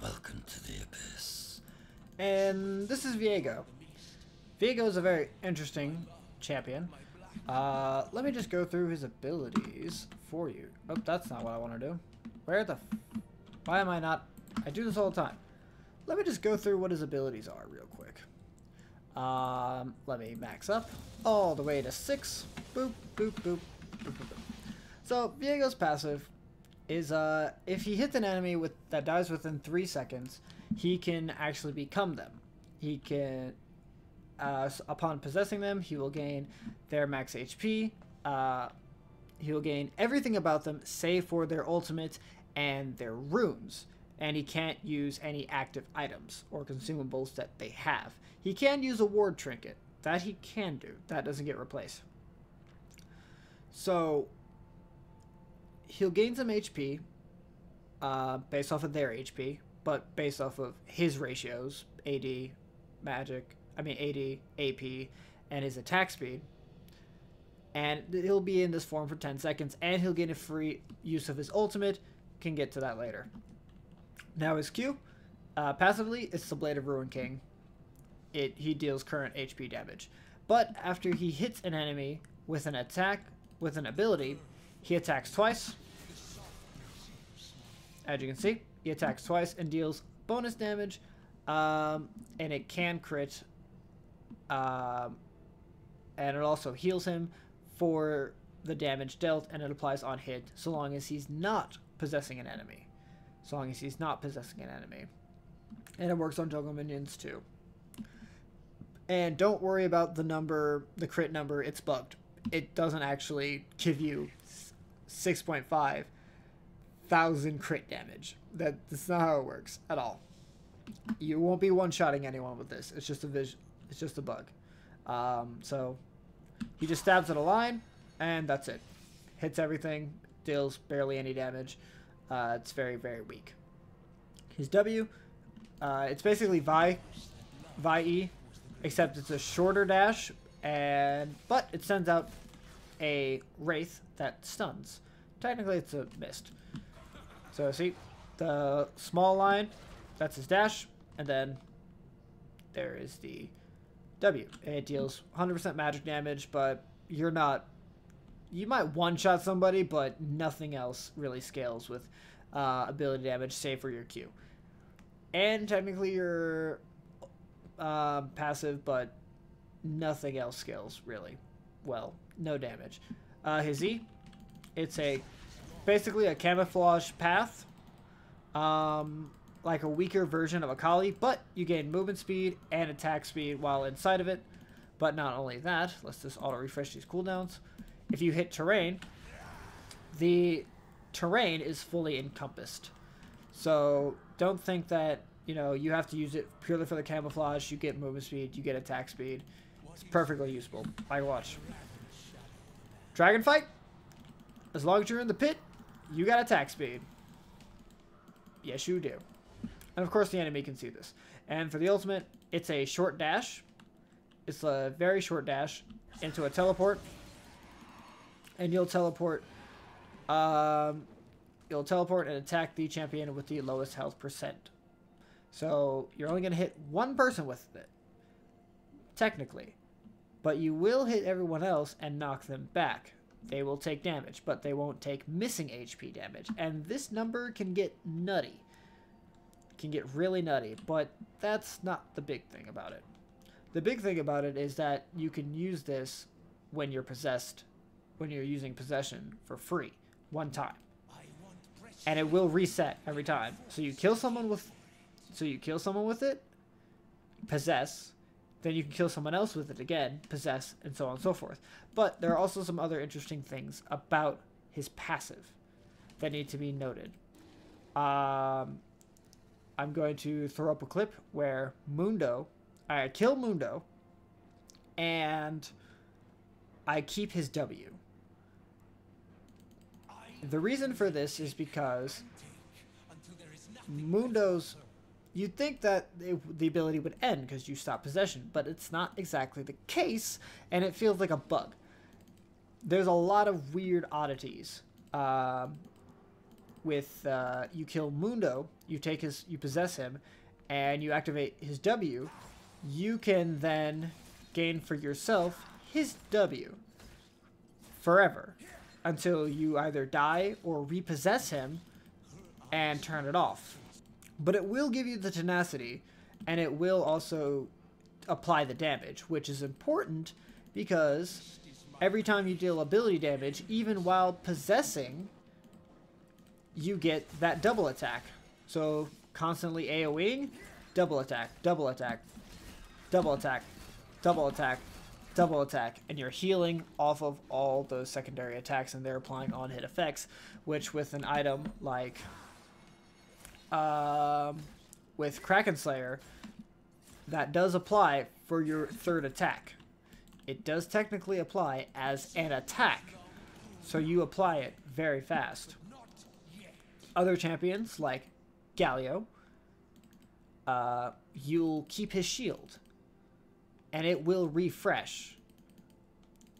Welcome to the Abyss. And this is Viego. Viego is a very interesting champion. Let me just go through his abilities for you. Oh, that's not what I want to do. Why am I not? I do this all the time. Let me just go through what his abilities are real quick. Let me max up all the way to 6. Boop, boop, boop, boop, boop, boop. So Viego's passive is if he hits an enemy that dies within 3 seconds, he can actually become them. He can, upon possessing them, he will gain their max HP. He will gain everything about them save for their ultimate and their runes. And he can't use any active items or consumables that they have. He can use a ward trinket. That he can do. That doesn't get replaced. So he'll gain some HP based off of their HP, but based off of his ratios, AD, AP, and his attack speed. And he'll be in this form for 10 seconds, and he'll gain a free use of his ultimate. Can get to that later. Now his Q, passively, it's the Blade of Ruin King. He deals current HP damage. But after he hits an enemy with an attack, with an ability, he attacks twice. As you can see, he attacks twice and deals bonus damage, and it can crit, and it also heals him for the damage dealt, and it applies on hit so long as he's not possessing an enemy. And it works on juggle minions too. And don't worry about the crit number, it's bugged. It doesn't actually give you 6.5 thousand crit damage. That's not how it works at all. You won't be one-shotting anyone with this. It's just a bug. So he just stabs at a line, and that's it. Hits everything, deals barely any damage. It's very, very weak. His W, it's basically Vi-E, except it's a shorter dash, but it sends out a Wraith that stuns. Technically, it's a mist. So see, the small line, that's his dash, and then there is the W. It deals 100% magic damage, but you might one-shot somebody, but nothing else really scales with ability damage, save for your Q. And technically you're passive, but nothing else scales really well. No damage. His E, it's basically a camouflage path, like a weaker version of a Kali, but you gain movement speed and attack speed while inside of it. But not only that, let's just auto refresh these cooldowns. If you hit terrain, the terrain is fully encompassed. So don't think that, you have to use it purely for the camouflage. You get movement speed, you get attack speed. It's perfectly useful. Like watch. Dragon fight, as long as you're in the pit, you got attack speed. Yes, you do. And of course the enemy can see this. And for the ultimate, it's a short dash. It's a very short dash into a teleport. And you'll teleport and attack the champion with the lowest health percent. So you're only going to hit one person with it, technically. But you will hit everyone else and knock them back. They will take damage, but they won't take missing HP damage. And this number can get nutty. Can get really nutty, but that's not the big thing about it. The big thing about it is that you can use this when you're possessed, when you're using possession for free, one time. And it will reset every time. So you kill someone with it, possess, then you can kill someone else with it again, possess, and so on and so forth. But there are also some other interesting things about his passive that need to be noted. I'm going to throw up a clip where I kill Mundo, and I keep his W. The reason for this is because Mundo's... You'd think that the ability would end because you stop possession, but it's not exactly the case, and it feels like a bug. There's a lot of weird oddities with you kill Mundo, you possess him, and you activate his W, you can then gain for yourself his W forever until you either die or repossess him and turn it off. But it will give you the tenacity, and it will also apply the damage, which is important because every time you deal ability damage, even while possessing, you get that double attack. So constantly AoEing, double attack, double attack, double attack, double attack, double attack, and you're healing off of all those secondary attacks, and they're applying on-hit effects, which with an item like with Kraken Slayer, that does apply for your third attack. It does technically apply as an attack, so you apply it very fast. Other champions like Galio, you'll keep his shield, and it will refresh.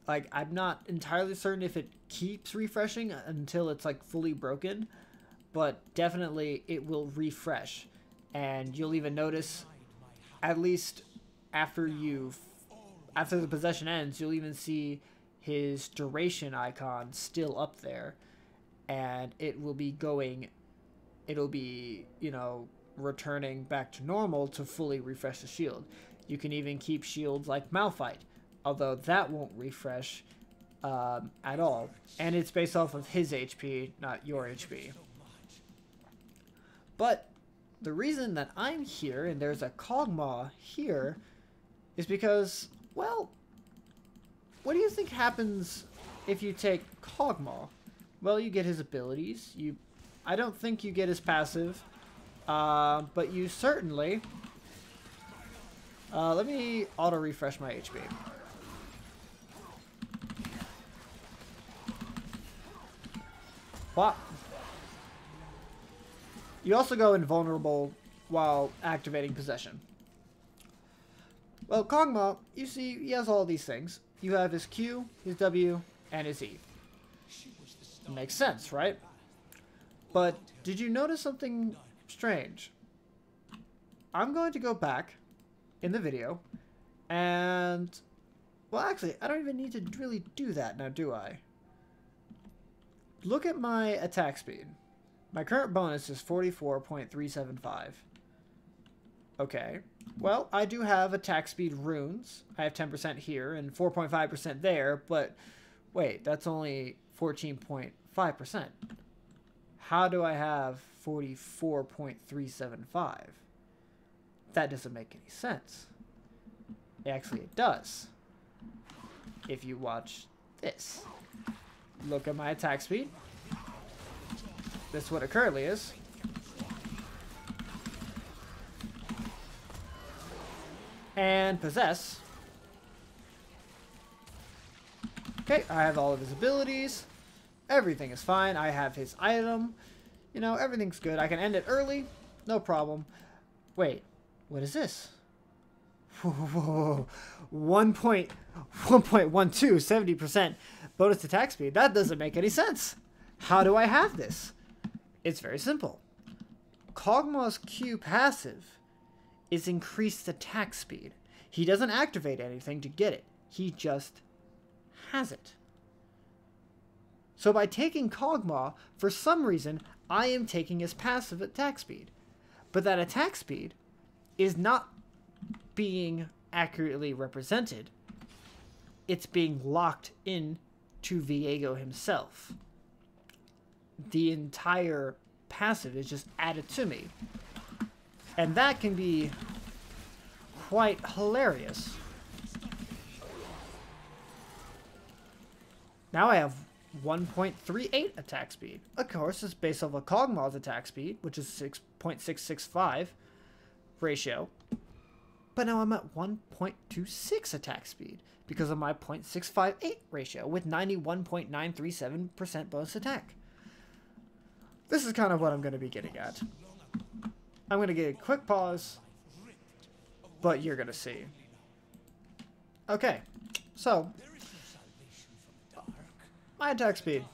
Like, I'm not entirely certain if it keeps refreshing until it's like fully broken, but definitely it will refresh. And you'll even notice, at least after the possession ends, you'll even see his duration icon still up there, and it'll be, you know, returning back to normal to fully refresh the shield. You can even keep shields like Malphite, although that won't refresh at all, and it's based off of his HP, not your HP. But the reason that I'm here and there's a Kog'Maw here is because, well, what do you think happens if you take Kog'Maw? Well, you get his abilities. I don't think you get his passive, but you certainly... let me auto-refresh my HP. What? You also go invulnerable while activating possession. Well, Kog'Maw, you see, he has all these things. You have his Q, his W, and his E. Makes sense, right? But did you notice something strange? I'm going to go back in the video and... Well, actually, I don't even need to really do that now, do I? Look at my attack speed. My current bonus is 44.375. Okay. Well, I do have attack speed runes. I have 10% here and 4.5% there, but wait, that's only 14.5%. How do I have 44.375? That doesn't make any sense. Actually, it does. If you watch this. Look at my attack speed. That's what it currently is. And possess. Okay, I have all of his abilities. Everything is fine. I have his item. You know, everything's good. I can end it early. No problem. Wait, what is this? Whoa, 1.12, 70% bonus attack speed. That doesn't make any sense. How do I have this? It's very simple. Kog'Maw's Q passive is increased attack speed. He doesn't activate anything to get it. He just has it. So by taking Kog'Maw, for some reason, I am taking his passive attack speed. But that attack speed is not being accurately represented. It's being locked in to Viego himself. The entire passive is just added to me. And that can be quite hilarious. Now I have 1.38 attack speed. Of course, it's based off of Kog'Maw's attack speed, which is 6.665 ratio. But now I'm at 1.26 attack speed because of my 0.658 ratio with 91.937% bonus attack. This is kind of what I'm going to be getting at. I'm going to get a quick pause, but you're going to see. Okay, so my attack speed.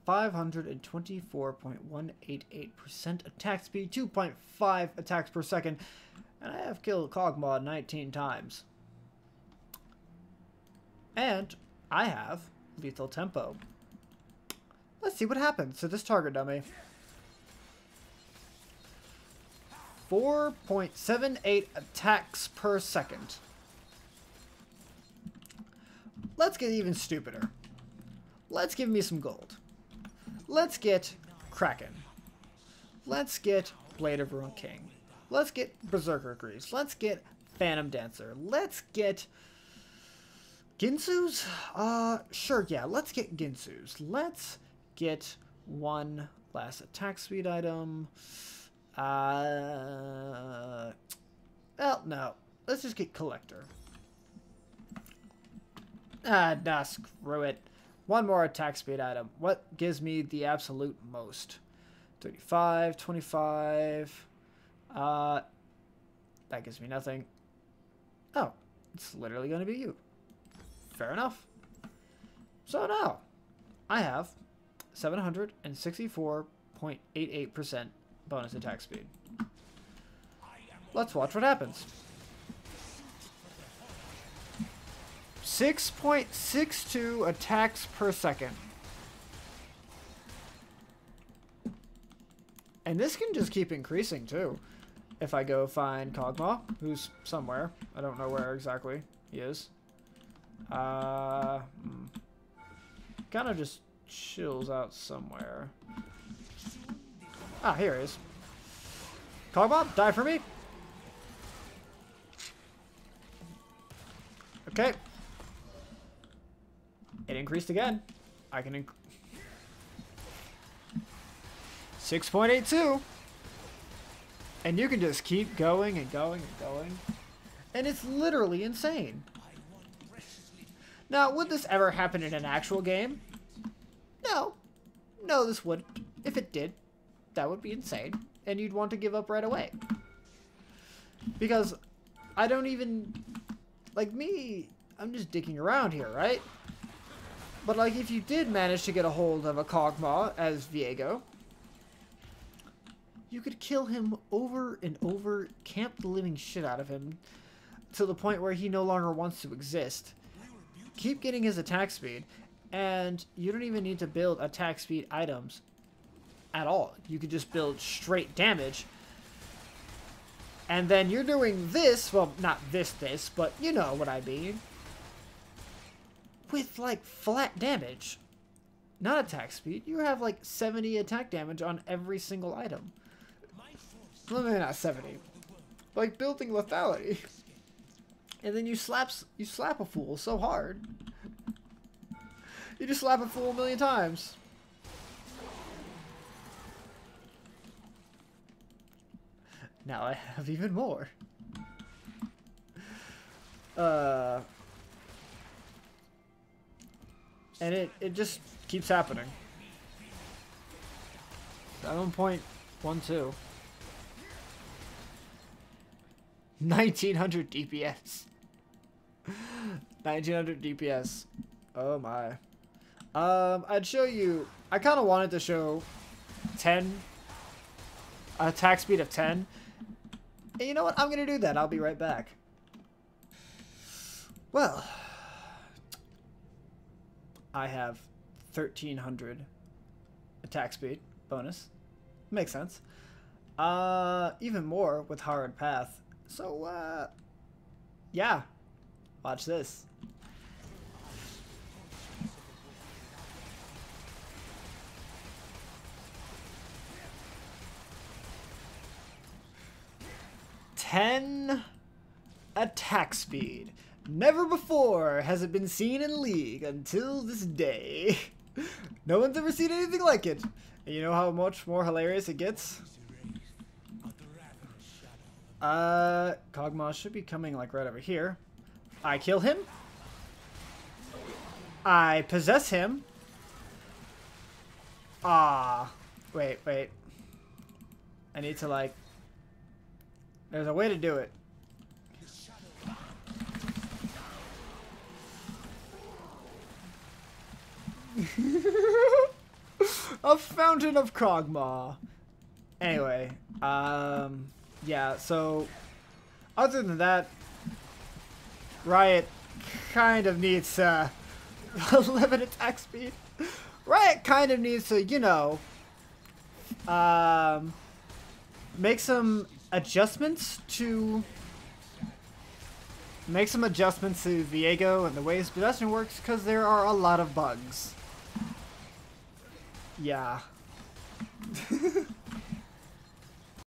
524.188% attack speed, 2.5 attacks per second, and I have killed Kog'Maw 19 times. And I have lethal tempo. Let's see what happens to this target dummy. 4.78 attacks per second. Let's get even stupider. Let's give me some gold. Let's get Kraken. Let's get Blade of Ruin King. Let's get Berserker Greaves. Let's get Phantom Dancer. Let's get Ginsu's? Sure, yeah, let's get Ginsu's. Let's get one last attack speed item. Well, no. Let's just get Collector. Nah, screw it. One more attack speed item. What gives me the absolute most? 35, 25. That gives me nothing. Oh, it's literally going to be you. Fair enough. So now, I have 764.88% bonus attack speed. Let's watch what happens. 6.62 attacks per second. And this can just keep increasing too. If I go find Kog'Maw, who's somewhere. I don't know where exactly he is. Kind of just chills out somewhere. Ah, here he is. Kog'Maw, die for me. Okay. It increased again. I can 6.82. And you can just keep going and going and going. And it's literally insane. Now, would this ever happen in an actual game? No. No, this wouldn't. If it did, that would be insane. And you'd want to give up right away. Because I don't even... Like me, I'm just dicking around here, right? But like if you did manage to get a hold of a Kog'Maw as Viego, you could kill him over and over, camp the living shit out of him, to the point where he no longer wants to exist. Keep getting his attack speed, and you don't even need to build attack speed items at all. You could just build straight damage. And then you're doing this, well, not this, but you know what I mean. With, like, flat damage. Not attack speed. You have, like, 70 attack damage on every single item. Well, maybe not 70. Like, building lethality. And then you slap a fool so hard. You just slap a fool a million times. Now I have even more. And it just keeps happening. 7.12. 1900 DPS. 1900 DPS. Oh my. I'd show you. I kind of wanted to show 10. Attack speed of 10. And you know what? I'm going to do that. I'll be right back. Well, I have 1300 attack speed bonus. Makes sense. Even more with Hard Path. So, yeah. Watch this. Attack speed. Never before has it been seen in League until this day. No one's ever seen anything like it. And you know how much more hilarious it gets? Kog'Maw should be coming like right over here. I kill him. I possess him. Wait. I need to like... There's a way to do it. A fountain of Kog'Maw. Anyway, yeah, so other than that, Riot kind of needs a limited attack speed. Riot kind of needs to, you know, make some adjustments to Viego and the way his possession works, because there are a lot of bugs. Yeah.